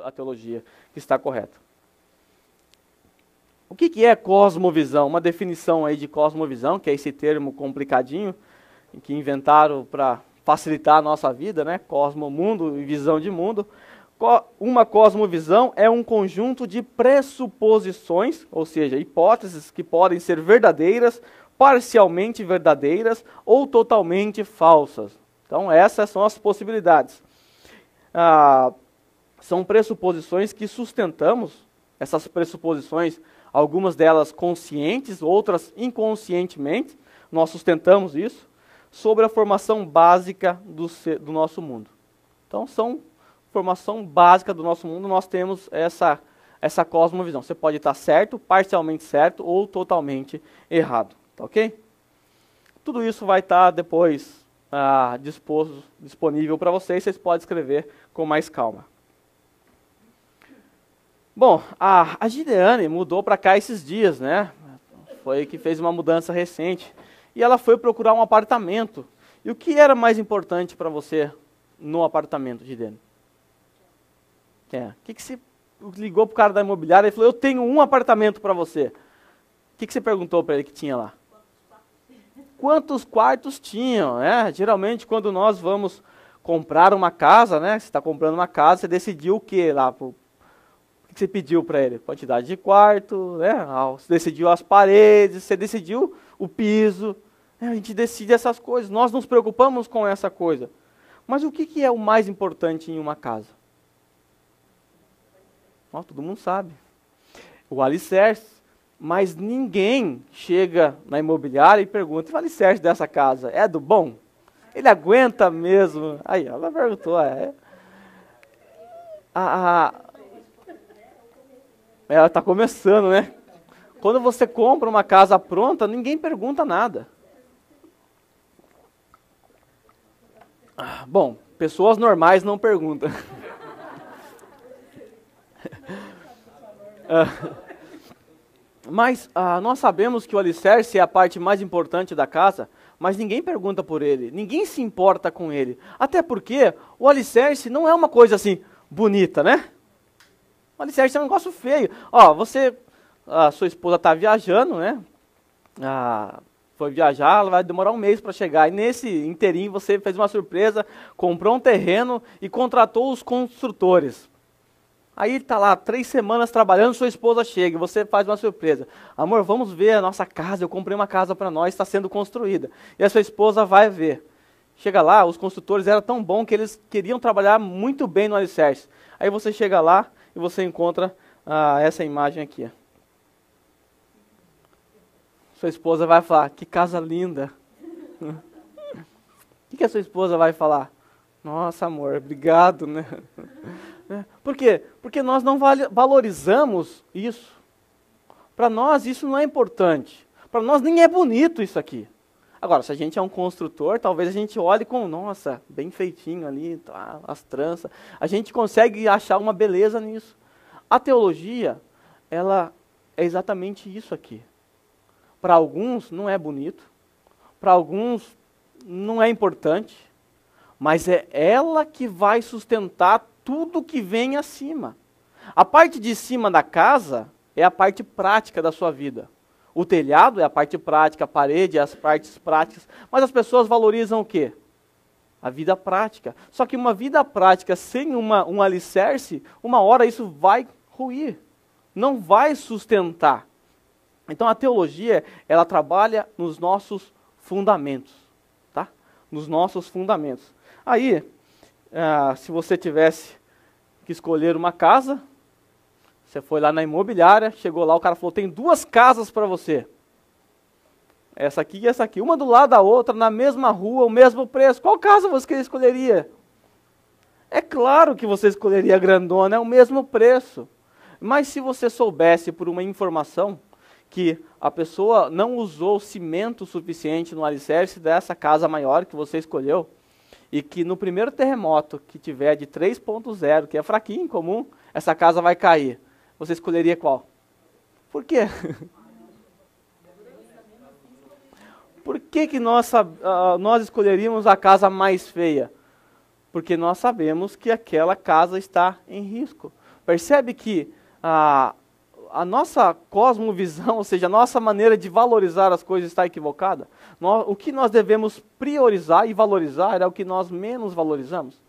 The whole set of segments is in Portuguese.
a teologia que está correta. O que é cosmovisão? Uma definição aí de cosmovisão, que é esse termo complicadinho, que inventaram para facilitar a nossa vida, né? Cosmo, mundo e visão de mundo. Uma cosmovisão é um conjunto de pressuposições, ou seja, hipóteses que podem ser verdadeiras, parcialmente verdadeiras ou totalmente falsas. Então essas são as possibilidades. São pressuposições que sustentamos, essas pressuposições, algumas delas conscientes, outras inconscientemente, nós sustentamos isso, sobre a formação básica do nosso mundo. Então, formação básica do nosso mundo, nós temos essa cosmovisão. Você pode estar certo, parcialmente certo ou totalmente errado. Tá ok? Tudo isso vai estar depois disponível para vocês podem escrever com mais calma. Bom, a Gideane mudou para cá esses dias, né? Foi que fez uma mudança recente. E ela foi procurar um apartamento. E o que era mais importante para você no apartamento, Gideane? O que você ligou para o cara da imobiliária e falou, eu tenho um apartamento para você. O que você perguntou para ele que tinha lá? Quantos quartos tinham? Geralmente, quando nós vamos comprar uma casa, né? Você está comprando uma casa, você decidiu o que lá? O que você pediu para ele? Quantidade de quarto, né? Você decidiu as paredes, você decidiu o piso. A gente decide essas coisas, nós nos preocupamos com essa coisa. Mas o que é o mais importante em uma casa? Todo mundo sabe. O alicerce. Mas ninguém chega na imobiliária e pergunta, o alicerce dessa casa é do bom? Ele aguenta mesmo? Aí, ela perguntou. Ela está começando, né? Quando você compra uma casa pronta, ninguém pergunta nada. Bom, pessoas normais não perguntam. Mas nós sabemos que o alicerce é a parte mais importante da casa, mas ninguém pergunta por ele, ninguém se importa com ele. Até porque o alicerce não é uma coisa assim bonita, né? O alicerce é um negócio feio. Sua esposa está viajando, né? Foi viajar, ela vai demorar um mês para chegar. E nesse inteirinho você fez uma surpresa, comprou um terreno e contratou os construtores. Aí está lá 3 semanas trabalhando, sua esposa chega e você faz uma surpresa. Amor, vamos ver a nossa casa, eu comprei uma casa para nós, está sendo construída. E a sua esposa vai ver. Chega lá, os construtores eram tão bons que eles queriam trabalhar muito bem no alicerce. Aí você chega lá e você encontra essa imagem aqui. Sua esposa vai falar, que casa linda. O que a sua esposa vai falar? Nossa, amor, obrigado, né? Por quê? Porque nós não valorizamos isso. Para nós isso não é importante. Para nós nem é bonito isso aqui. Agora, se a gente é um construtor, talvez a gente olhe com, nossa, bem feitinho ali, tá, as tranças. A gente consegue achar uma beleza nisso. A teologia, ela é exatamente isso aqui. Para alguns não é bonito, para alguns não é importante, mas é ela que vai sustentar tudo que vem acima. A parte de cima da casa é a parte prática da sua vida. O telhado é a parte prática, a parede é as partes práticas, mas as pessoas valorizam o quê? A vida prática. Só que uma vida prática sem um alicerce, uma hora isso vai ruir, não vai sustentar. Então a teologia, ela trabalha nos nossos fundamentos, tá? Nos nossos fundamentos. Aí, se você tivesse que escolher uma casa, você foi lá na imobiliária, chegou lá, o cara falou, tem 2 casas para você. Essa aqui e essa aqui, uma do lado da outra, na mesma rua, o mesmo preço. Qual casa você escolheria? É claro que você escolheria a grandona, é o mesmo preço. Mas se você soubesse por uma informação que a pessoa não usou cimento suficiente no alicerce dessa casa maior que você escolheu, e que no primeiro terremoto que tiver de 3.0, que é fraquinho, comum, essa casa vai cair. Você escolheria qual? Por quê? Por que nós escolheríamos a casa mais feia? Porque nós sabemos que aquela casa está em risco. Percebe que a nossa cosmovisão, ou seja, a nossa maneira de valorizar as coisas está equivocada? O que nós devemos priorizar e valorizar é o que nós menos valorizamos.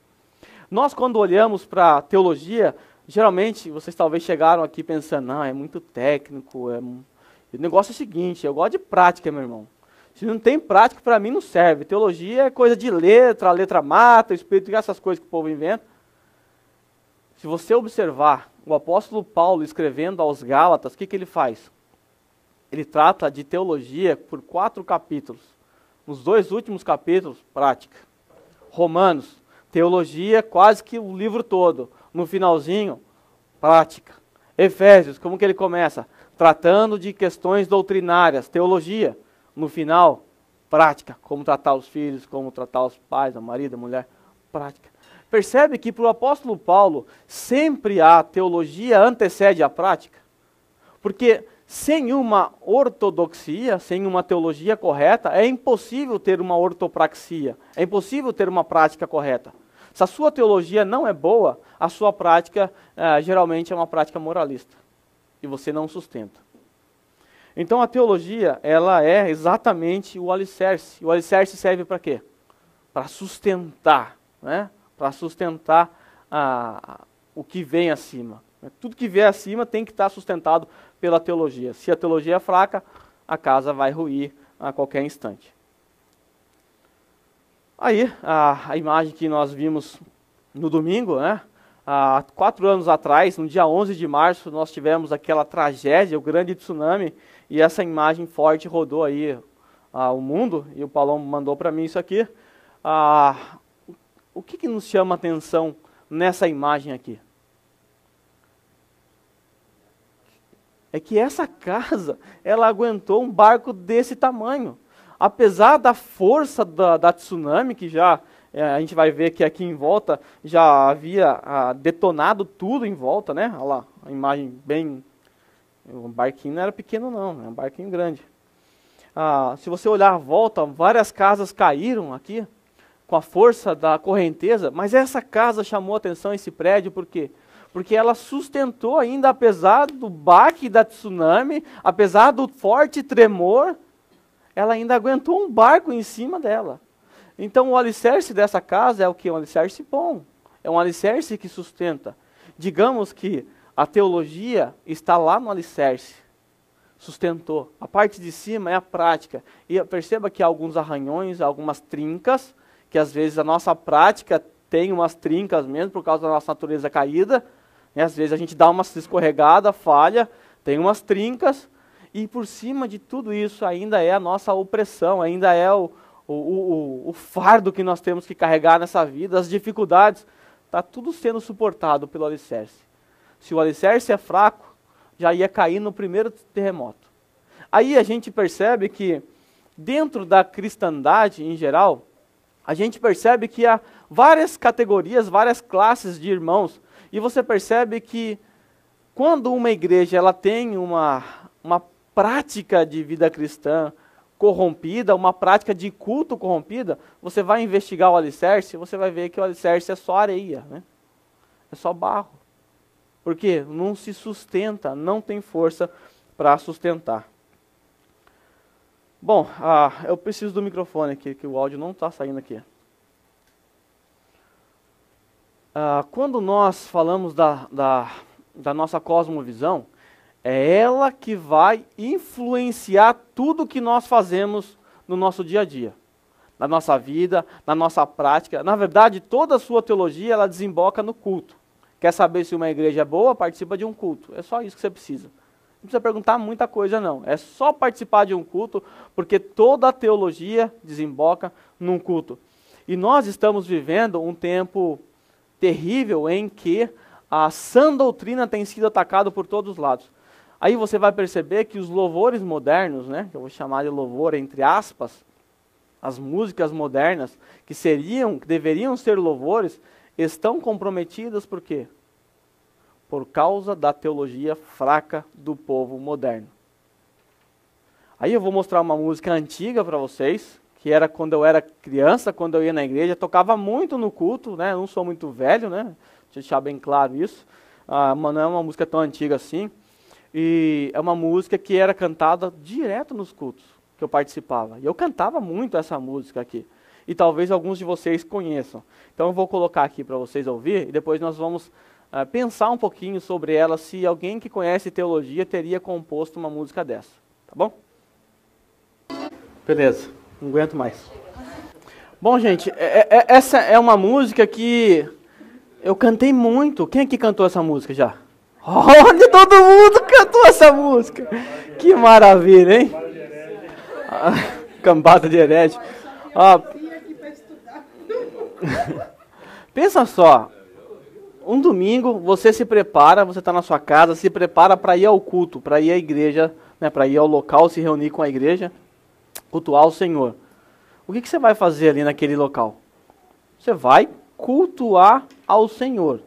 Nós, quando olhamos para a teologia, geralmente, vocês talvez chegaram aqui pensando, não, é muito técnico, o negócio é o seguinte, eu gosto de prática, meu irmão. Se não tem prática, para mim não serve. Teologia é coisa de letra, a letra mata, o espírito, essas coisas que o povo inventa. Se você observar o apóstolo Paulo escrevendo aos Gálatas, o que ele faz? Ele trata de teologia por 4 capítulos. Nos 2 últimos capítulos, prática. Romanos, teologia quase que o livro todo. No finalzinho, prática. Efésios, como que ele começa? Tratando de questões doutrinárias, teologia. No final, prática. Como tratar os filhos, como tratar os pais, a marido, a mulher. Prática. Percebe que para o apóstolo Paulo, sempre a teologia antecede a prática? Porque sem uma ortodoxia, sem uma teologia correta, é impossível ter uma ortopraxia. É impossível ter uma prática correta. Se a sua teologia não é boa, a sua prática geralmente é uma prática moralista. E você não sustenta. Então a teologia, ela é exatamente o alicerce. O alicerce serve para quê? Para sustentar, né? Para sustentar o que vem acima. Tudo que vem acima tem que estar sustentado pela teologia. Se a teologia é fraca, a casa vai ruir a qualquer instante. Aí, a imagem que nós vimos no domingo, né? Há 4 anos atrás, no dia 11 de março, nós tivemos aquela tragédia, o grande tsunami, e essa imagem forte rodou aí o mundo, e o Paulão mandou para mim isso aqui. O que nos chama a atenção nessa imagem aqui? É que essa casa, ela aguentou um barco desse tamanho. Apesar da força da tsunami, que já a gente vai ver que aqui em volta já havia detonado tudo em volta, né? Olha lá, a imagem bem... O barquinho não era pequeno não, é um barquinho grande. Se você olhar à volta, várias casas caíram aqui, com a força da correnteza, mas essa casa chamou atenção, esse prédio, por quê? Porque ela sustentou ainda, apesar do baque da tsunami, apesar do forte tremor, ela ainda aguentou um barco em cima dela. Então o alicerce dessa casa é o quê? Um alicerce bom, é um alicerce que sustenta. Digamos que a teologia está lá no alicerce, sustentou. A parte de cima é a prática. E perceba que há alguns arranhões, algumas trincas, que às vezes a nossa prática tem umas trincas mesmo, por causa da nossa natureza caída. E às vezes a gente dá uma escorregada, falha, tem umas trincas, e por cima de tudo isso ainda é a nossa opressão, ainda é o fardo que nós temos que carregar nessa vida, as dificuldades. Está tudo sendo suportado pelo alicerce. Se o alicerce é fraco, já ia cair no primeiro terremoto. Aí a gente percebe que, dentro da cristandade em geral, a gente percebe que há várias categorias, várias classes de irmãos. E você percebe que, quando uma igreja ela tem uma prática de vida cristã corrompida, uma prática de culto corrompida, você vai investigar o alicerce, você vai ver que o alicerce é só areia, né? É só barro. Porque não se sustenta, não tem força para sustentar. Bom, eu preciso do microfone aqui, que o áudio não está saindo aqui. Quando nós falamos da nossa cosmovisão, é ela que vai influenciar tudo que nós fazemos no nosso dia a dia. Na nossa vida, na nossa prática. Na verdade, toda a sua teologia, ela desemboca no culto. Quer saber se uma igreja é boa? Participa de um culto. É só isso que você precisa. Não precisa perguntar muita coisa, não. É só participar de um culto, porque toda a teologia desemboca num culto. E nós estamos vivendo um tempo terrível em que a sã doutrina tem sido atacada por todos os lados. Aí você vai perceber que os louvores modernos, né, que eu vou chamar de louvor entre aspas, as músicas modernas, que deveriam ser louvores, estão comprometidas por quê? Por causa da teologia fraca do povo moderno. Aí eu vou mostrar uma música antiga para vocês, que era quando eu era criança, quando eu ia na igreja, tocava muito no culto, né? Eu não sou muito velho, né? Deixa eu deixar bem claro isso. Não é uma música tão antiga assim. E é uma música que era cantada direto nos cultos que eu participava. E eu cantava muito essa música aqui. E talvez alguns de vocês conheçam. Então eu vou colocar aqui para vocês ouvir e depois nós vamos pensar um pouquinho sobre ela, se alguém que conhece teologia teria composto uma música dessa. Tá bom? Beleza, não aguento mais. Bom, gente, essa é uma música que eu cantei muito. Quem aqui cantou essa música já? Olha, todo mundo cantou essa música. Que maravilha, hein? Cambada de herege. Pensa só. Um domingo, você se prepara, você está na sua casa, se prepara para ir ao culto, para ir à igreja, né, para ir ao local, se reunir com a igreja, cultuar o Senhor. O que você vai fazer ali naquele local? Você vai cultuar ao Senhor.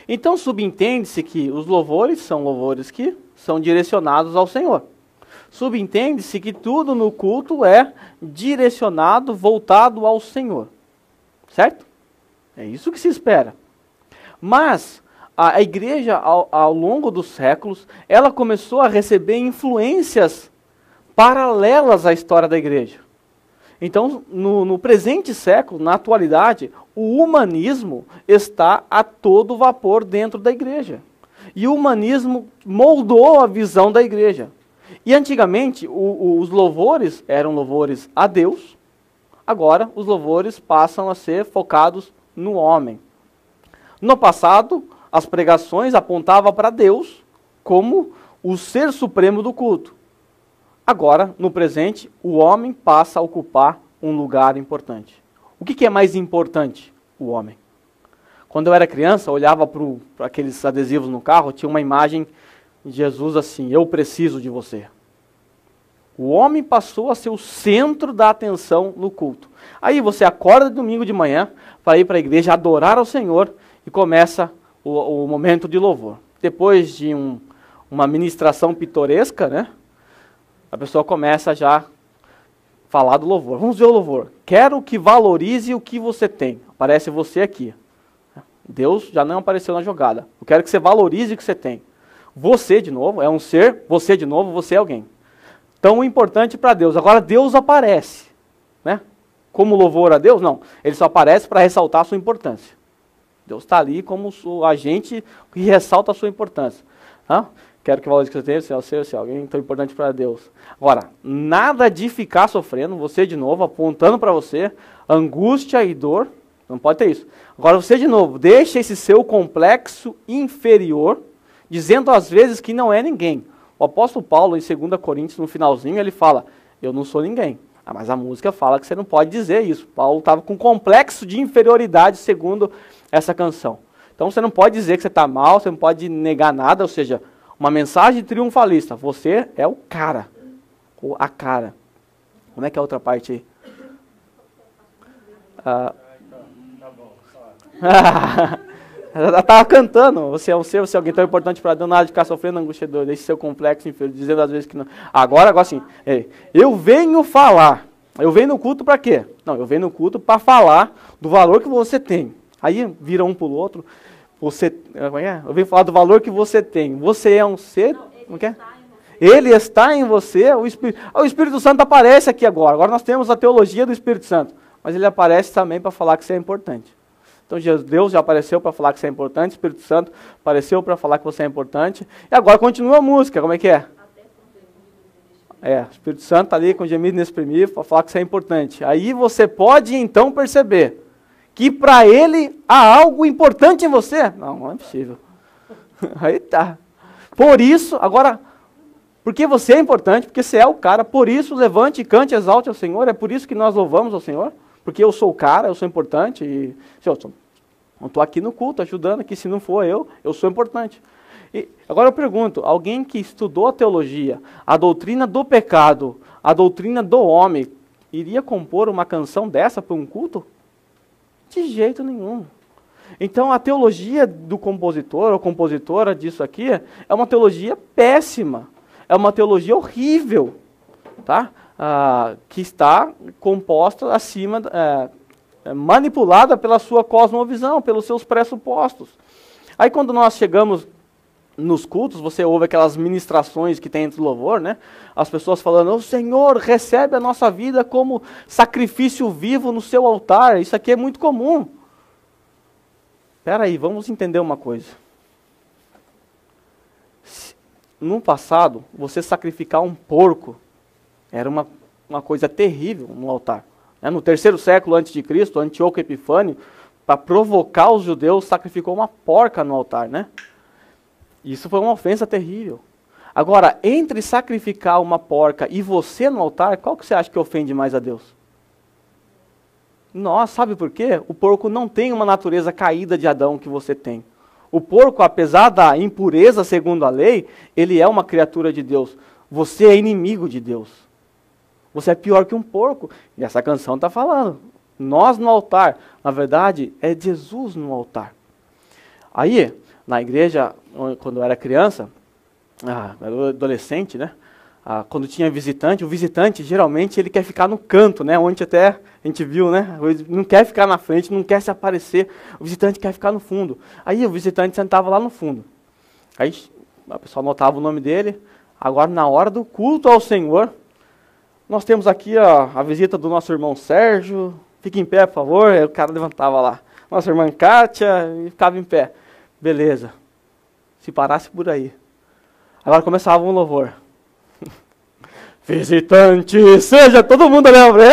Então subentende-se que os louvores são louvores que são direcionados ao Senhor. Subentende-se que tudo no culto é direcionado, voltado ao Senhor. Certo? É isso que se espera. Mas a igreja, ao longo dos séculos, ela começou a receber influências paralelas à história da igreja. Então, no presente século, na atualidade, o humanismo está a todo vapor dentro da igreja. E o humanismo moldou a visão da igreja. E antigamente, os louvores eram louvores a Deus, agora os louvores passam a ser focados no homem. No passado, as pregações apontavam para Deus como o ser supremo do culto. Agora, no presente, o homem passa a ocupar um lugar importante. O que é mais importante? O homem. Quando eu era criança, eu olhava para aqueles adesivos no carro, tinha uma imagem de Jesus assim: eu preciso de você. O homem passou a ser o centro da atenção no culto. Aí você acorda domingo de manhã para ir para a igreja adorar ao Senhor e começa o momento de louvor. Depois de uma ministração pitoresca, né? A pessoa começa já a falar do louvor. Vamos ver o louvor. Quero que valorize o que você tem. Aparece você aqui. Deus já não apareceu na jogada. Eu quero que você valorize o que você tem. Você, de novo, é um ser. Você, de novo, você é alguém. Tão importante para Deus. Agora, Deus aparece. Né? Como louvor a Deus? Não. Ele só aparece para ressaltar a sua importância. Deus está ali como o agente que ressalta a sua importância. Quero que valorize o que você tem, se é alguém tão importante para Deus. Agora, nada de ficar sofrendo, você de novo, apontando para você, angústia e dor, não pode ter isso. Agora você de novo, deixa esse seu complexo inferior, dizendo às vezes que não é ninguém. O apóstolo Paulo, em 2 Coríntios, no finalzinho, ele fala, eu não sou ninguém. Mas a música fala que você não pode dizer isso. Paulo estava com complexo de inferioridade, segundo essa canção. Então você não pode dizer que você está mal, você não pode negar nada, ou seja, uma mensagem triunfalista. Você é o cara, ou a cara. Como é que é a outra parte aí? Ela estava cantando. Você é um ser, você é alguém tão importante para Deus, nada de ficar sofrendo angústia, deixe seu complexo inferior, dizendo às vezes que não. Agora sim. Eu venho falar. Eu venho no culto para quê? Não, eu venho no culto para falar do valor que você tem. Aí vira um para o outro. Eu venho falar do valor que você tem. Você é um ser. Não quer? Ele está em você. O Espírito Santo aparece aqui agora. Agora nós temos a teologia do Espírito Santo. Mas ele aparece também para falar que você é importante. Então Deus já apareceu para falar que você é importante. O Espírito Santo apareceu para falar que você é importante. E agora continua a música. Como é que é? O Espírito Santo está ali com gemido inexprimível para falar que você é importante. Aí você pode então perceber que para ele há algo importante em você. Não é possível. Aí tá. Por isso, agora, porque você é importante, porque você é o cara, por isso levante, cante, exalte ao Senhor. É por isso que nós louvamos ao Senhor. Porque eu sou o cara, eu sou importante. E eu estou aqui no culto ajudando, que se não for eu sou importante. E agora eu pergunto, alguém que estudou a teologia, a doutrina do pecado, a doutrina do homem, iria compor uma canção dessa para um culto? De jeito nenhum. Então a teologia do compositor ou compositora disso aqui é uma teologia péssima, é uma teologia horrível. Tá? que está composta acima, manipulada pela sua cosmovisão, pelos seus pressupostos. Aí quando nós chegamos nos cultos, você ouve aquelas ministrações que tem entre louvor, né? As pessoas falando, o Senhor recebe a nossa vida como sacrifício vivo no seu altar. Isso aqui é muito comum. Espera aí, vamos entender uma coisa. No passado, você sacrificar um porco era uma coisa terrível no altar. No 3º século antes de Cristo, Antíoco Epifânio, para provocar os judeus, sacrificou uma porca no altar, né? Isso foi uma ofensa terrível. Agora, entre sacrificar uma porca e você no altar, qual que você acha que ofende mais a Deus? Nossa, sabe por quê? O porco não tem uma natureza caída de Adão que você tem. O porco, apesar da impureza segundo a lei, ele é uma criatura de Deus. Você é inimigo de Deus. Você é pior que um porco. E essa canção está falando. Nós no altar, na verdade, é Jesus no altar. Aí, na igreja, quando eu era criança, era adolescente, né? Quando tinha visitante, o visitante geralmente ele quer ficar no canto, né? Onde até a gente viu, né? Ele não quer ficar na frente, não quer se aparecer. O visitante quer ficar no fundo. Aí o visitante sentava lá no fundo. Aí a pessoa anotava o nome dele. Agora, na hora do culto ao Senhor, nós temos aqui a visita do nosso irmão Sérgio. Fique em pé, por favor. Aí o cara levantava lá. Nossa irmã Kátia, e ficava em pé. Beleza. Se parasse por aí. Agora começava um louvor. Visitante, seja todo mundo lembra.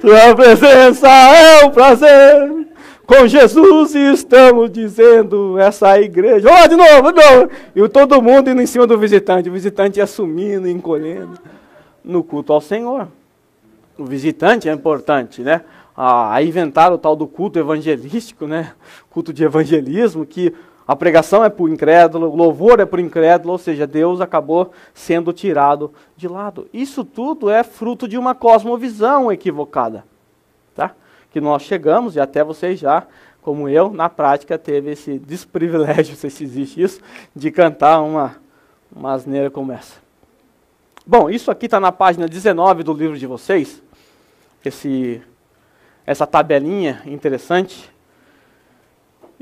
Sua presença é um prazer. Com Jesus estamos dizendo essa igreja. Ó, de novo, de novo. E todo mundo indo em cima do visitante. O visitante ia sumindo, encolhendo. No culto ao Senhor. O visitante é importante, né? Aí inventaram o tal do culto evangelístico, né? Culto de evangelismo, que a pregação é para o incrédulo, o louvor é para o incrédulo, ou seja, Deus acabou sendo tirado de lado. Isso tudo é fruto de uma cosmovisão equivocada, tá? Que nós chegamos, e até vocês já, como eu, na prática, teve esse desprivilégio, não sei se existe isso, de cantar uma asneira como essa. Bom, isso aqui está na página 19 do livro de vocês, essa tabelinha interessante,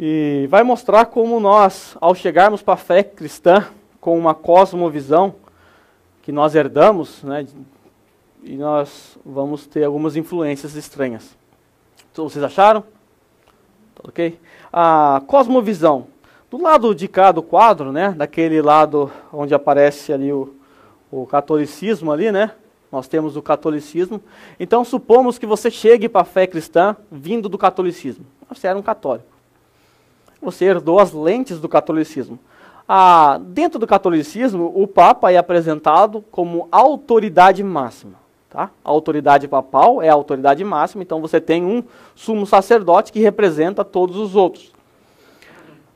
e vai mostrar como nós, ao chegarmos para a fé cristã, com uma cosmovisão que nós herdamos, né, e nós vamos ter algumas influências estranhas. Então, vocês acharam? Ok? A cosmovisão. Do lado de cá do quadro, né, daquele lado onde aparece ali o catolicismo ali, né? Nós temos o catolicismo. Então, supomos que você chegue para a fé cristã vindo do catolicismo. Você era um católico. Você herdou as lentes do catolicismo. Dentro do catolicismo, o Papa é apresentado como autoridade máxima. Tá? A autoridade papal é a autoridade máxima, então você tem um sumo sacerdote que representa todos os outros.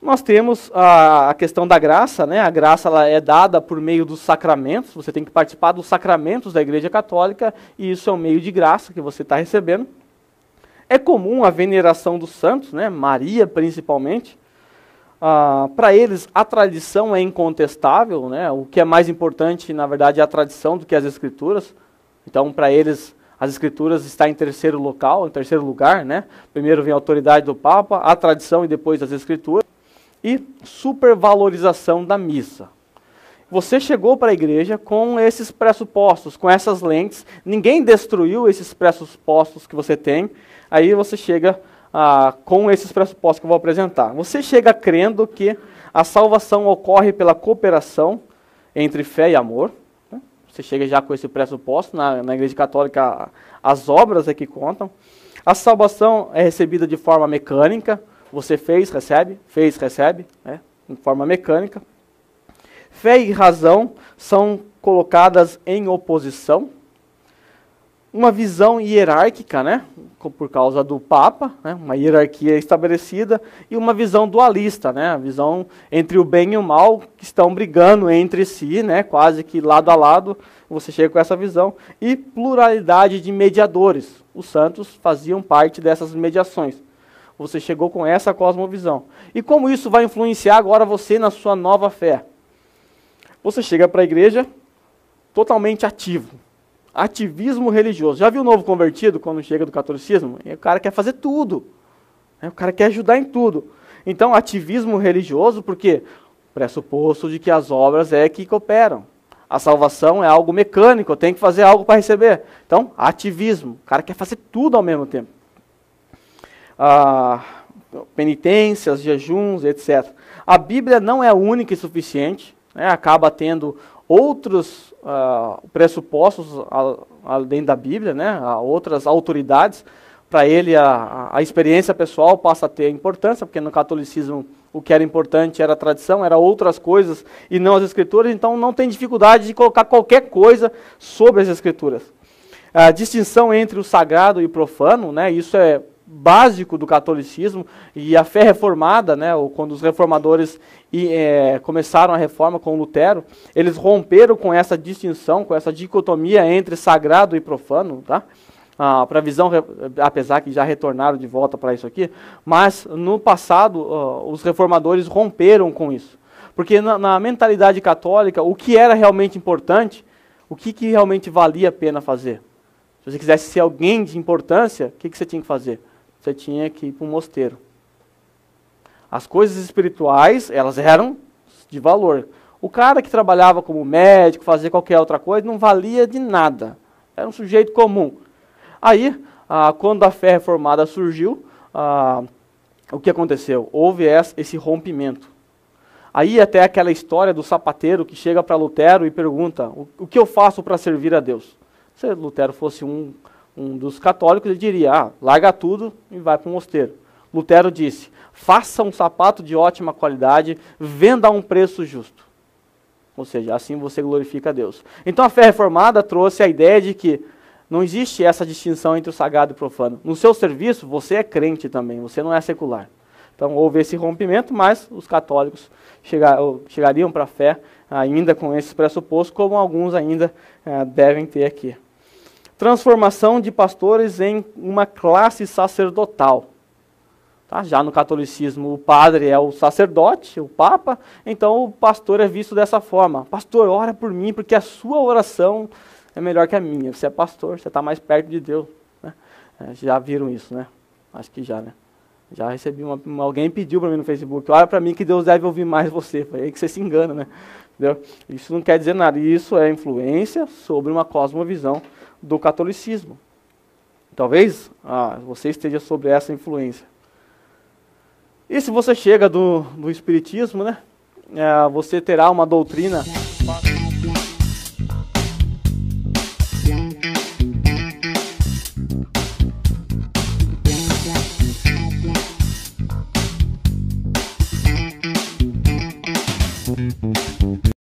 Nós temos a questão da graça, né? A graça ela é dada por meio dos sacramentos, você tem que participar dos sacramentos da Igreja Católica, e isso é um meio de graça que você está recebendo. É comum a veneração dos santos, né? Maria principalmente. Para eles a tradição é incontestável, né? O que é mais importante, na verdade, é a tradição do que as Escrituras. Então, para eles, as Escrituras estão em terceiro lugar, né? Primeiro vem a autoridade do Papa, a tradição e depois as Escrituras. E supervalorização da missa. Você chegou para a igreja com esses pressupostos, com essas lentes. Ninguém destruiu esses pressupostos que você tem. Aí você chega com esses pressupostos que eu vou apresentar. Você chega crendo que a salvação ocorre pela cooperação entre fé e amor. Você chega já com esse pressuposto. Na Igreja Católica, as obras é que contam. A salvação é recebida de forma mecânica. Você fez, recebe, né, de forma mecânica. Fé e razão são colocadas em oposição. Uma visão hierárquica, né, por causa do Papa, né, uma hierarquia estabelecida, e uma visão dualista, né, a visão entre o bem e o mal, que estão brigando entre si, né, quase que lado a lado, você chega com essa visão, e pluralidade de mediadores. Os santos faziam parte dessas mediações. Você chegou com essa cosmovisão. E como isso vai influenciar agora você na sua nova fé? Você chega para a igreja totalmente ativo. Ativismo religioso. Já viu o novo convertido quando chega do catolicismo? O cara quer fazer tudo. O cara quer ajudar em tudo. Então, ativismo religioso, porque pressuposto de que as obras é que cooperam. A salvação é algo mecânico, eu tenho que fazer algo para receber. Então, ativismo. O cara quer fazer tudo ao mesmo tempo. Penitências, jejuns, etc. A Bíblia não é única e suficiente, né? Acaba tendo outros pressupostos além da Bíblia, né? Outras autoridades. Para ele, a experiência pessoal passa a ter importância, porque no catolicismo o que era importante era a tradição, era outras coisas e não as escrituras, então não tem dificuldade de colocar qualquer coisa sobre as escrituras. A distinção entre o sagrado e o profano, né, isso é básico do catolicismo, e a fé reformada, né, quando os reformadores começaram a reforma com Lutero, eles romperam com essa distinção, com essa dicotomia entre sagrado e profano, tá? Para a visão, apesar que já retornaram de volta para isso aqui, mas no passado os reformadores romperam com isso. Porque na mentalidade católica, o que era realmente importante, o que realmente valia a pena fazer? Se você quisesse ser alguém de importância, o que você tinha que fazer? Você tinha que ir para um mosteiro. As coisas espirituais, elas eram de valor. O cara que trabalhava como médico, fazia qualquer outra coisa, não valia de nada. Era um sujeito comum. Aí, quando a fé reformada surgiu, o que aconteceu? Houve esse rompimento. Aí até aquela história do sapateiro que chega para Lutero e pergunta, o que eu faço para servir a Deus? Se Lutero fosse um dos católicos, ele diria, larga tudo e vai para o mosteiro. Lutero disse, faça um sapato de ótima qualidade, venda a um preço justo. Ou seja, assim você glorifica a Deus. Então a fé reformada trouxe a ideia de que não existe essa distinção entre o sagrado e o profano. No seu serviço, você é crente também, você não é secular. Então houve esse rompimento, mas os católicos chegariam para a fé ainda com esses pressupostos, como alguns ainda devem ter aqui. Transformação de pastores em uma classe sacerdotal. Tá? Já no catolicismo, o padre é o sacerdote, o papa, então o pastor é visto dessa forma. Pastor, ora por mim, porque a sua oração é melhor que a minha. Você é pastor, você está mais perto de Deus. Né? Já viram isso, né? Acho que já, né? Já recebi alguém pediu para mim no Facebook, olha para mim que Deus deve ouvir mais você. Foi aí que você se engana, né? Entendeu? Isso não quer dizer nada. Isso é influência sobre uma cosmovisão do catolicismo. Talvez você esteja sobre essa influência. E se você chega do espiritismo, né? Você terá uma doutrina